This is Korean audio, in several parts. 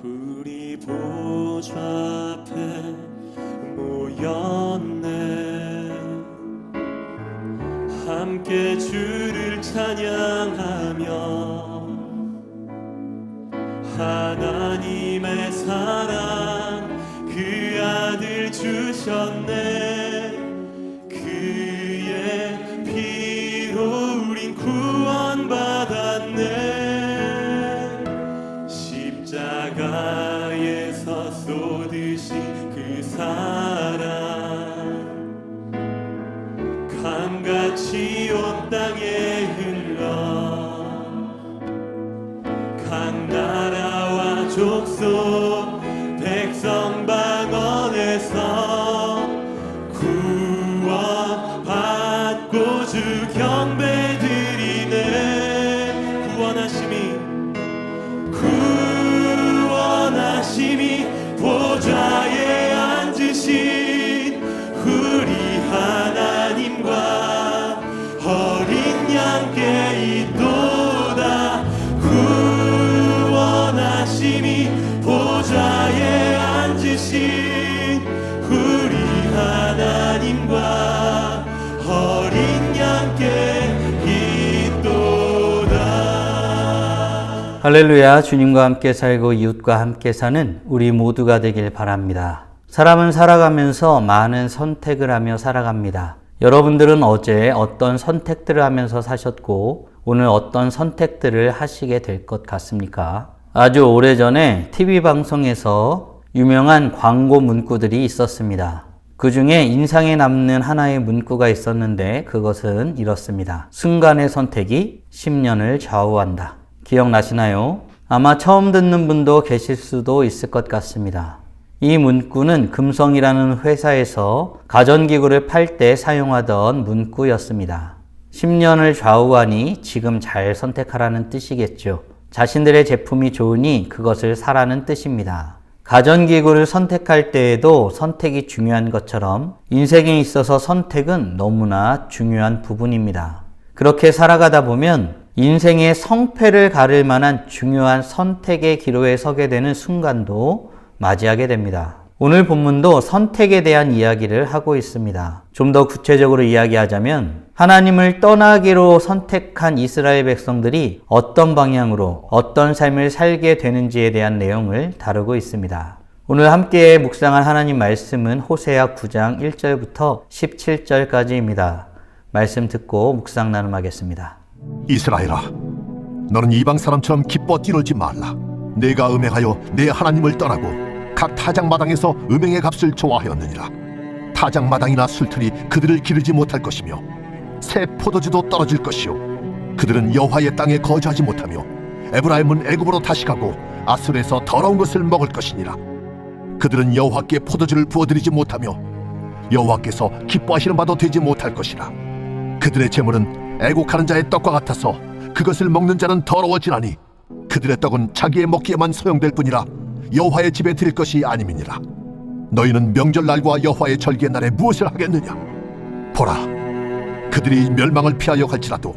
우리 보좌 앞에 모였네. 함께 주를 찬양하며 하나님의 사랑 그 아들 주셨네. 그의 피로 우린 구원받았네. 십자가에서 쏟으신 그 사랑 강같이 온 땅에 흘러 각 나라와 족속 백성 방언에서 구원받고 주 경배드리네. 구원하심이 보좌에 앉으신 우리 하나님과 어린 양께 있도다. 구원하심이 보좌에 앉으신 우리 하나님과 어린 양께 있도다. 할렐루야. 주님과 함께 살고 이웃과 함께 사는 우리 모두가 되길 바랍니다. 사람은 살아가면서 많은 선택을 하며 살아갑니다. 여러분들은 어제 어떤 선택들을 하면서 사셨고 오늘 어떤 선택들을 하시게 될 것 같습니까? 아주 오래전에 TV 방송에서 유명한 광고 문구들이 있었습니다. 그 중에 인상에 남는 하나의 문구가 있었는데 그것은 이렇습니다. 순간의 선택이 10년을 좌우한다. 기억나시나요? 아마 처음 듣는 분도 계실 수도 있을 것 같습니다. 이 문구는 금성이라는 회사에서 가전기구를 팔 때 사용하던 문구였습니다. 10년을 좌우하니 지금 잘 선택하라는 뜻이겠죠. 자신들의 제품이 좋으니 그것을 사라는 뜻입니다. 가전기구를 선택할 때에도 선택이 중요한 것처럼 인생에 있어서 선택은 너무나 중요한 부분입니다. 그렇게 살아가다 보면 인생의 성패를 가를 만한 중요한 선택의 기로에 서게 되는 순간도 맞이하게 됩니다. 오늘 본문도 선택에 대한 이야기를 하고 있습니다. 좀 더 구체적으로 이야기하자면 하나님을 떠나기로 선택한 이스라엘 백성들이 어떤 방향으로 어떤 삶을 살게 되는지에 대한 내용을 다루고 있습니다. 오늘 함께 묵상할 하나님 말씀은 호세아 9장 1절부터 17절까지입니다. 말씀 듣고 묵상 나눔하겠습니다. 이스라엘아, 너는 이방 사람처럼 기뻐 뛰놀지 말라. 내가 음행하여 내 하나님을 떠나고 각 타작마당에서 음행의 값을 좋아하였느니라. 타작마당이나 술틀이 그들을 기르지 못할 것이며 새 포도주도 떨어질 것이요 그들은 여호와의 땅에 거주하지 못하며 에브라임은 애굽으로 다시 가고 아수르에서 더러운 것을 먹을 것이니라. 그들은 여호와께 포도주를 부어드리지 못하며 여호와께서 기뻐하시는 바도 되지 못할 것이라. 그들의 재물은 애곡하는 자의 떡과 같아서 그것을 먹는 자는 더러워지나니 그들의 떡은 자기의 먹기에만 소용될 뿐이라 여호와의 집에 드릴 것이 아님이니라. 너희는 명절날과 여호와의 절기의 날에 무엇을 하겠느냐? 보라, 그들이 멸망을 피하여 갈지라도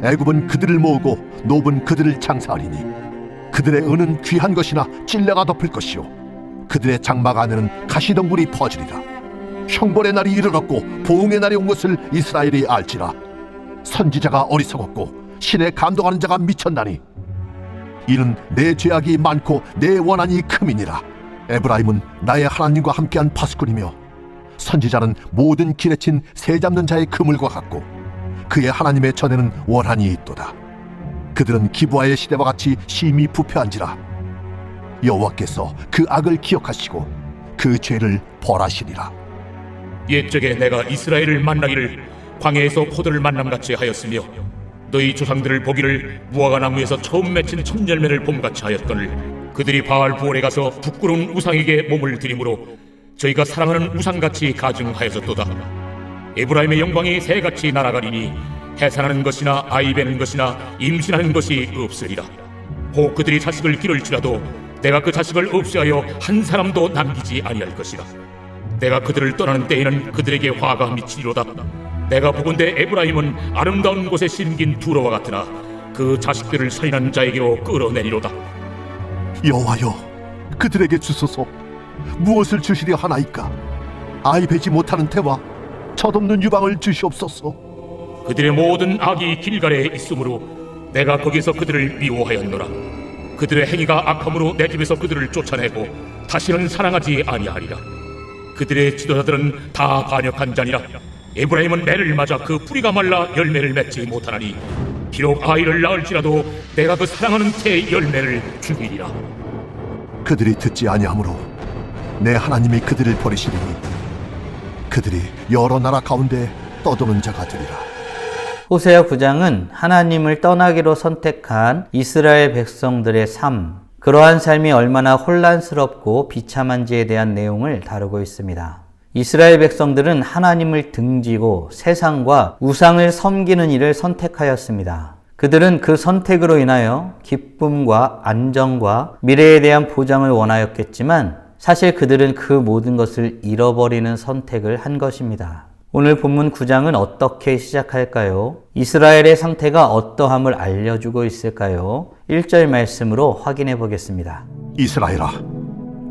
애굽은 그들을 모으고 노브는 그들을 장사하리니 그들의 은은 귀한 것이나 찔레가 덮을 것이요 그들의 장막 안에는 가시덩굴이 퍼지리라. 형벌의 날이 이르렀고 보응의 날이 온 것을 이스라엘이 알지라. 선지자가 어리석었고 신에 감동하는 자가 미쳤나니 이는 내 죄악이 많고 내 원한이 큼이니라. 에브라임은 나의 하나님과 함께한 파수꾼이며 선지자는 모든 길에 친 새 잡는 자의 그물과 같고 그의 하나님의 전에는 원한이 있도다. 그들은 기브아의 시대와 같이 심히 부패한지라. 여호와께서 그 악을 기억하시고 그 죄를 벌하시리라. 옛적에 내가 이스라엘을 만나기를 광야에서 포도를 만남같이 하였으며 너희 조상들을 보기를 무화과 나무에서 처음 맺힌 첫 열매를 봄같이 하였거늘 그들이 바알 부올에 가서 부끄러운 우상에게 몸을 들이므로 저희가 사랑하는 우상같이 가증하였었도다. 에브라임의 영광이 새같이 날아가리니 해산하는 것이나 아이 베는 것이나 임신하는 것이 없으리라. 혹 그들이 자식을 기를지라도 내가 그 자식을 없애하여 한 사람도 남기지 아니할 것이라. 내가 그들을 떠나는 때에는 그들에게 화가 미치리로다. 내가 보건대 에브라임은 아름다운 곳에 심긴 두로와 같으나 그 자식들을 살인한 자에게로 끌어내리로다. 여호와여, 그들에게 주소서. 무엇을 주시려 하나이까? 아이 베지 못하는 태와 젖없는 유방을 주시옵소서. 그들의 모든 악이 길갈에 있으므로 내가 거기서 그들을 미워하였노라. 그들의 행위가 악함으로 내 집에서 그들을 쫓아내고 다시는 사랑하지 아니하리라. 그들의 지도자들은 다 반역한 자니라. 에브라임은 매를 맞아 그 뿌리가 말라 열매를 맺지 못하나니 비록 아이를 낳을지라도 내가 그 사랑하는 태의 열매를 죽이리라. 그들이 듣지 아니하므로 내 하나님이 그들을 버리시리니 그들이 여러 나라 가운데 떠도는 자가 되리라. 호세아 9장은 하나님을 떠나기로 선택한 이스라엘 백성들의 삶, 그러한 삶이 얼마나 혼란스럽고 비참한지에 대한 내용을 다루고 있습니다. 이스라엘 백성들은 하나님을 등지고 세상과 우상을 섬기는 일을 선택하였습니다. 그들은 그 선택으로 인하여 기쁨과 안정과 미래에 대한 보장을 원하였겠지만 사실 그들은 그 모든 것을 잃어버리는 선택을 한 것입니다. 오늘 본문 9장은 어떻게 시작할까요? 이스라엘의 상태가 어떠함을 알려주고 있을까요? 1절 말씀으로 확인해 보겠습니다. 이스라엘아,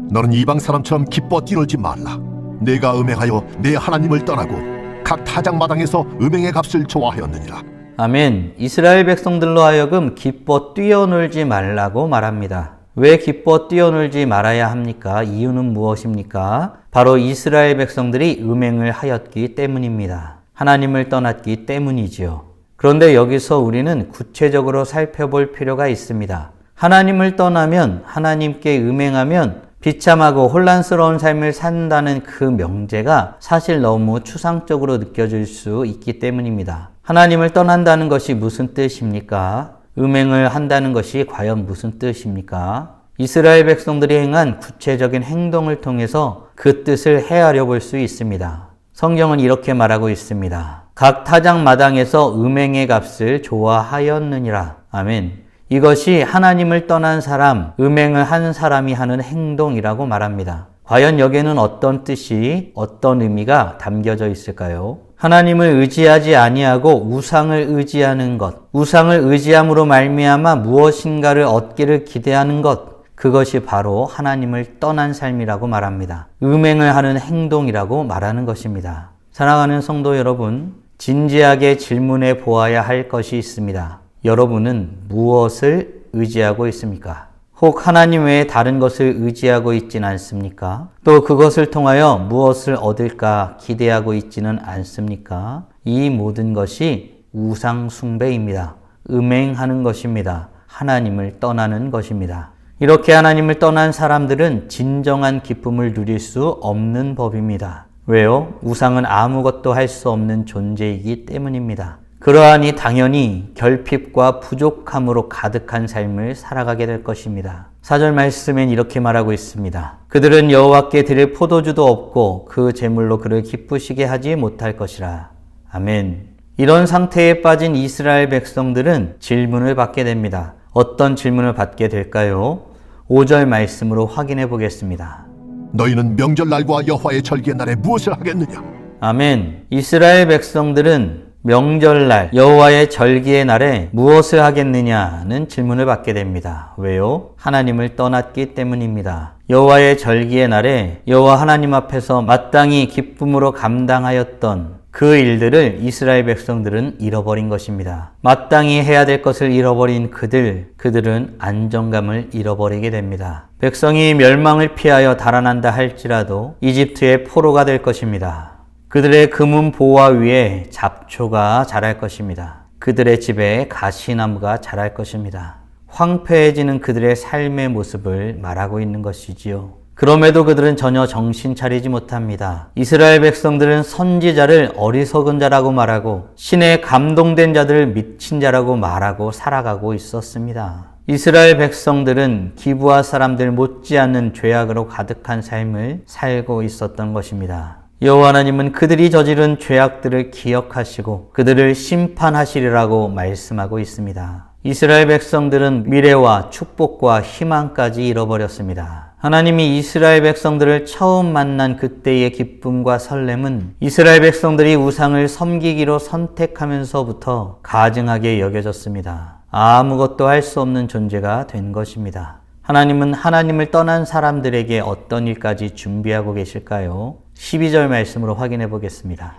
너는 이방 사람처럼 기뻐 뛰놀지 말라. 내가 음행하여 내 하나님을 떠나고 각 타작 마당에서 음행의 값을 좋아하였느니라. 아멘. 이스라엘 백성들로 하여금 기뻐 뛰어놀지 말라고 말합니다. 왜 기뻐 뛰어놀지 말아야 합니까? 이유는 무엇입니까? 바로 이스라엘 백성들이 음행을 하였기 때문입니다. 하나님을 떠났기 때문이지요. 그런데 여기서 우리는 구체적으로 살펴볼 필요가 있습니다. 하나님을 떠나면, 하나님께 음행하면 비참하고 혼란스러운 삶을 산다는 그 명제가 사실 너무 추상적으로 느껴질 수 있기 때문입니다. 하나님을 떠난다는 것이 무슨 뜻입니까? 음행을 한다는 것이 과연 무슨 뜻입니까? 이스라엘 백성들이 행한 구체적인 행동을 통해서 그 뜻을 헤아려 볼 수 있습니다. 성경은 이렇게 말하고 있습니다. 각 타작 마당에서 음행의 값을 좋아하였느니라. 아멘. 이것이 하나님을 떠난 사람, 음행을 한 사람이 하는 행동이라고 말합니다. 과연 여기에는 어떤 뜻이, 어떤 의미가 담겨져 있을까요? 하나님을 의지하지 아니하고 우상을 의지하는 것, 우상을 의지함으로 말미암아 무엇인가를 얻기를 기대하는 것, 그것이 바로 하나님을 떠난 삶이라고 말합니다. 음행을 하는 행동이라고 말하는 것입니다. 사랑하는 성도 여러분, 진지하게 질문해 보아야 할 것이 있습니다. 여러분은 무엇을 의지하고 있습니까? 혹 하나님 외에 다른 것을 의지하고 있지는 않습니까? 또 그것을 통하여 무엇을 얻을까 기대하고 있지는 않습니까? 이 모든 것이 우상 숭배입니다. 음행하는 것입니다. 하나님을 떠나는 것입니다. 이렇게 하나님을 떠난 사람들은 진정한 기쁨을 누릴 수 없는 법입니다. 왜요? 우상은 아무것도 할 수 없는 존재이기 때문입니다. 그러하니 당연히 결핍과 부족함으로 가득한 삶을 살아가게 될 것입니다. 4절 말씀엔 이렇게 말하고 있습니다. 그들은 여호와께 드릴 포도주도 없고 그 제물로 그를 기쁘시게 하지 못할 것이라. 아멘. 이런 상태에 빠진 이스라엘 백성들은 질문을 받게 됩니다. 어떤 질문을 받게 될까요? 5절 말씀으로 확인해 보겠습니다. 너희는 명절날과 여호와의 절기의 날에 무엇을 하겠느냐? 아멘. 이스라엘 백성들은 명절날, 여호와의 절기의 날에 무엇을 하겠느냐는 질문을 받게 됩니다. 왜요? 하나님을 떠났기 때문입니다. 여호와의 절기의 날에 여호와 하나님 앞에서 마땅히 기쁨으로 감당하였던 그 일들을 이스라엘 백성들은 잃어버린 것입니다. 마땅히 해야 될 것을 잃어버린 그들은 안정감을 잃어버리게 됩니다. 백성이 멸망을 피하여 달아난다 할지라도 이집트의 포로가 될 것입니다. 그들의 금은 보화 위에 잡초가 자랄 것입니다. 그들의 집에 가시나무가 자랄 것입니다. 황폐해지는 그들의 삶의 모습을 말하고 있는 것이지요. 그럼에도 그들은 전혀 정신 차리지 못합니다. 이스라엘 백성들은 선지자를 어리석은 자라고 말하고 신에 감동된 자들을 미친 자라고 말하고 살아가고 있었습니다. 이스라엘 백성들은 기브아 사람들 못지않은 죄악으로 가득한 삶을 살고 있었던 것입니다. 여호와 하나님은 그들이 저지른 죄악들을 기억하시고 그들을 심판하시리라고 말씀하고 있습니다. 이스라엘 백성들은 미래와 축복과 희망까지 잃어버렸습니다. 하나님이 이스라엘 백성들을 처음 만난 그때의 기쁨과 설렘은 이스라엘 백성들이 우상을 섬기기로 선택하면서부터 가증하게 여겨졌습니다. 아무것도 할 수 없는 존재가 된 것입니다. 하나님은 하나님을 떠난 사람들에게 어떤 일까지 준비하고 계실까요? 12절 말씀으로 확인해 보겠습니다.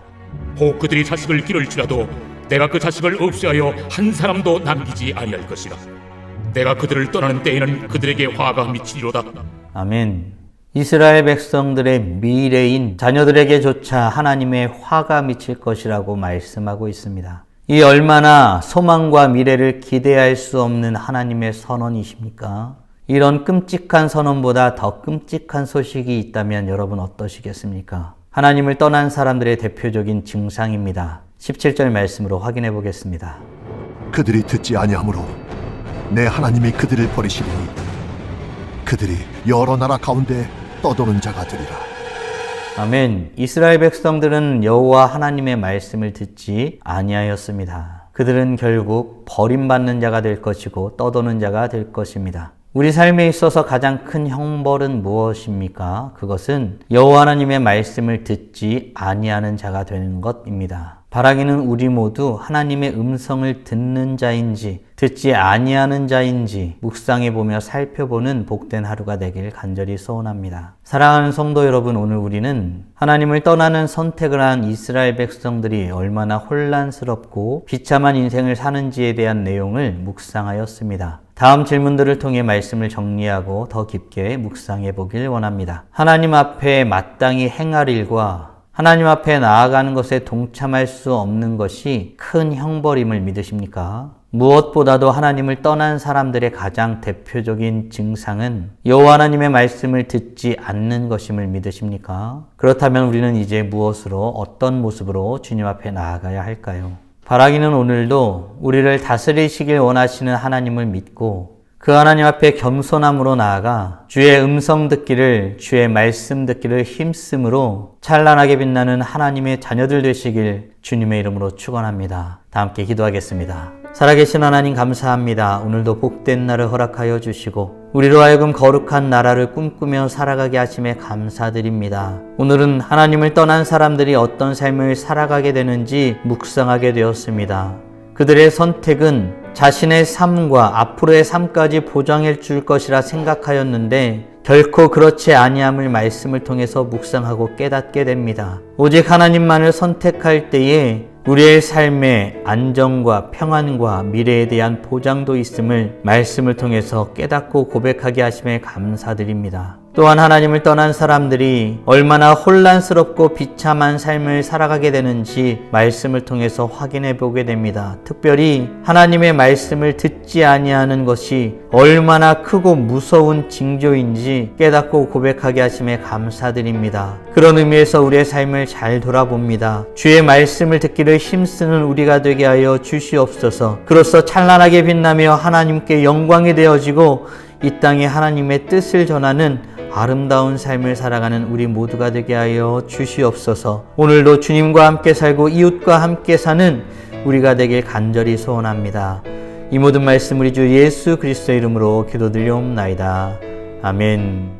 혹 그들이 자식을 기를지라도 내가 그 자식을 없애하여 한 사람도 남기지 아니할 것이라. 내가 그들을 떠나는 때에는 그들에게 화가 미치리로다. 아멘. 이스라엘 백성들의 미래인 자녀들에게조차 하나님의 화가 미칠 것이라고 말씀하고 있습니다. 이 얼마나 소망과 미래를 기대할 수 없는 하나님의 선언이십니까? 이런 끔찍한 선언보다 더 끔찍한 소식이 있다면 여러분 어떠시겠습니까? 하나님을 떠난 사람들의 대표적인 증상입니다. 17절 말씀으로 확인해 보겠습니다. 그들이 듣지 아니하므로 내 하나님이 그들을 버리시리니 그들이 여러 나라 가운데 떠도는 자가 되리라. 아멘. 이스라엘 백성들은 여호와 하나님의 말씀을 듣지 아니하였습니다. 그들은 결국 버림받는 자가 될 것이고 떠도는 자가 될 것입니다. 우리 삶에 있어서 가장 큰 형벌은 무엇입니까? 그것은 여호와 하나님의 말씀을 듣지 아니하는 자가 되는 것입니다. 바라기는 우리 모두 하나님의 음성을 듣는 자인지 듣지 아니하는 자인지 묵상해 보며 살펴보는 복된 하루가 되길 간절히 소원합니다. 사랑하는 성도 여러분, 오늘 우리는 하나님을 떠나는 선택을 한 이스라엘 백성들이 얼마나 혼란스럽고 비참한 인생을 사는지에 대한 내용을 묵상하였습니다. 다음 질문들을 통해 말씀을 정리하고 더 깊게 묵상해 보길 원합니다. 하나님 앞에 마땅히 행할 일과 하나님 앞에 나아가는 것에 동참할 수 없는 것이 큰 형벌임을 믿으십니까? 무엇보다도 하나님을 떠난 사람들의 가장 대표적인 증상은 여호와 하나님의 말씀을 듣지 않는 것임을 믿으십니까? 그렇다면 우리는 이제 무엇으로 어떤 모습으로 주님 앞에 나아가야 할까요? 바라기는 오늘도 우리를 다스리시길 원하시는 하나님을 믿고 그 하나님 앞에 겸손함으로 나아가 주의 음성 듣기를, 주의 말씀 듣기를 힘쓰므로 찬란하게 빛나는 하나님의 자녀들 되시길 주님의 이름으로 축원합니다. 다 함께 기도하겠습니다. 살아계신 하나님 감사합니다. 오늘도 복된 날을 허락하여 주시고 우리로 하여금 거룩한 나라를 꿈꾸며 살아가게 하심에 감사드립니다. 오늘은 하나님을 떠난 사람들이 어떤 삶을 살아가게 되는지 묵상하게 되었습니다. 그들의 선택은 자신의 삶과 앞으로의 삶까지 보장해 줄 것이라 생각하였는데 결코 그렇지 아니함을 말씀을 통해서 묵상하고 깨닫게 됩니다. 오직 하나님만을 선택할 때에 우리의 삶에 안정과 평안과 미래에 대한 보장도 있음을 말씀을 통해서 깨닫고 고백하게 하심에 감사드립니다. 또한 하나님을 떠난 사람들이 얼마나 혼란스럽고 비참한 삶을 살아가게 되는지 말씀을 통해서 확인해 보게 됩니다. 특별히 하나님의 말씀을 듣지 아니하는 것이 얼마나 크고 무서운 징조인지 깨닫고 고백하게 하심에 감사드립니다. 그런 의미에서 우리의 삶을 잘 돌아봅니다. 주의 말씀을 듣기를 힘쓰는 우리가 되게 하여 주시옵소서. 그로써 찬란하게 빛나며 하나님께 영광이 되어지고 이 땅에 하나님의 뜻을 전하는 아름다운 삶을 살아가는 우리 모두가 되게 하여 주시옵소서. 오늘도 주님과 함께 살고 이웃과 함께 사는 우리가 되길 간절히 소원합니다. 이 모든 말씀 우리 주 예수 그리스도의 이름으로 기도드리옵나이다. 아멘.